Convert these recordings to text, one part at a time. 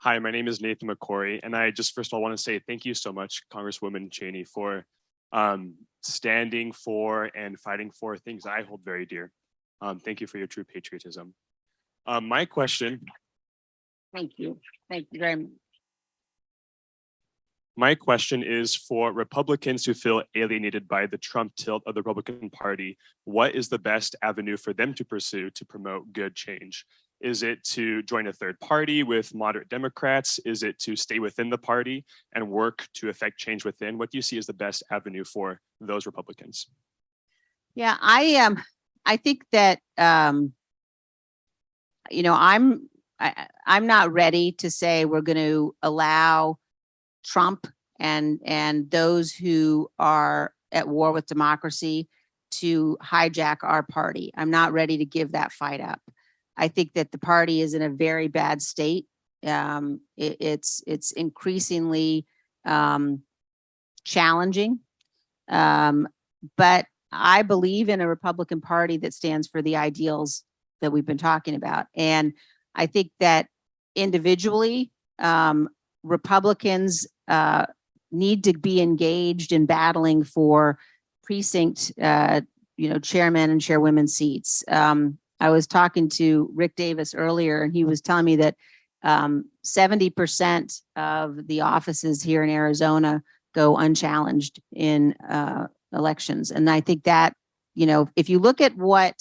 Hi, my name is Nathan McCory, and I just first of all want to say thank you so much, Congresswoman Cheney, for standing for and fighting for things I hold very dear. Thank you for your true patriotism. My question. Thank you. Thank you very much. My question is for Republicans who feel alienated by the Trump tilt of the Republican Party. What is the best avenue for them to pursue to promote good change? Is it to join a third party with moderate Democrats? Is it to stay within the party and work to affect change within? What do you see as the best avenue for those Republicans? Yeah, I think that I'm not ready to say we're going to allow Trump and those who are at war with democracy to hijack our party. I'm not ready to give that fight up. I think that the party is in a very bad state. It's increasingly challenging, but I believe in a Republican Party that stands for the ideals that we've been talking about. And I think that individually, Republicans need to be engaged in battling for precinct, chairman and chairwomen seats. I was talking to Rick Davis earlier, and he was telling me that 70% of the offices here in Arizona go unchallenged in elections. And I think that, if you look at what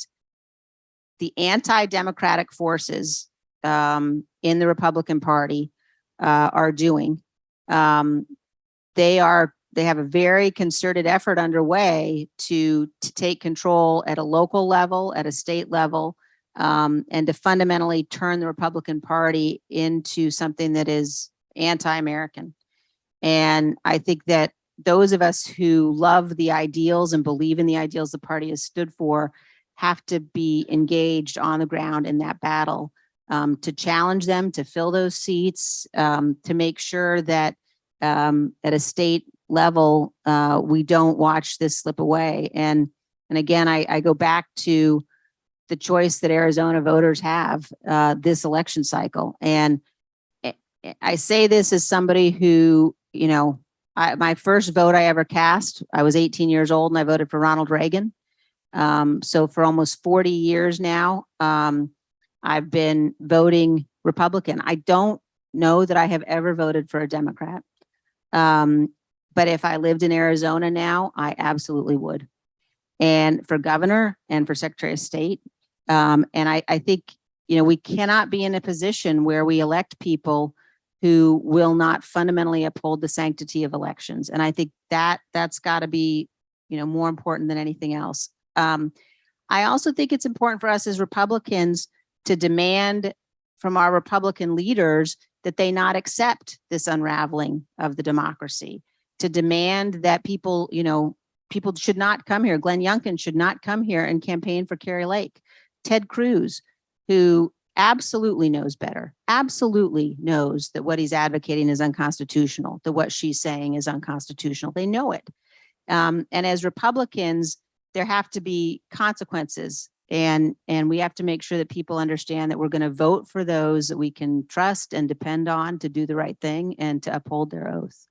the anti-democratic forces in the Republican Party are doing, they have a very concerted effort underway to take control at a local level, at a state level, and to fundamentally turn the Republican Party into something that is anti-American. And I think that those of us who love the ideals and believe in the ideals the party has stood for have to be engaged on the ground in that battle, to challenge them, to fill those seats, to make sure that at a state level, we don't watch this slip away. And again, I go back to the choice that Arizona voters have this election cycle. And I say this as somebody who, my first vote I ever cast, I was 18 years old and I voted for Ronald Reagan. So for almost 40 years now, I've been voting Republican. I don't know that I have ever voted for a Democrat. But if I lived in Arizona now, I absolutely would. And for governor and for Secretary of State. And I think, we cannot be in a position where we elect people who will not fundamentally uphold the sanctity of elections. And I think that's got to be, more important than anything else. I also think it's important for us as Republicans to demand from our Republican leaders that they not accept this unraveling of the democracy, to demand that people should not come here. Glenn Youngkin should not come here and campaign for Kari Lake. Ted Cruz, who absolutely knows better, absolutely knows that what he's advocating is unconstitutional, that what she's saying is unconstitutional. They know it. And as Republicans, there have to be consequences. And we have to make sure that people understand that we're going to vote for those that we can trust and depend on to do the right thing and to uphold their oath.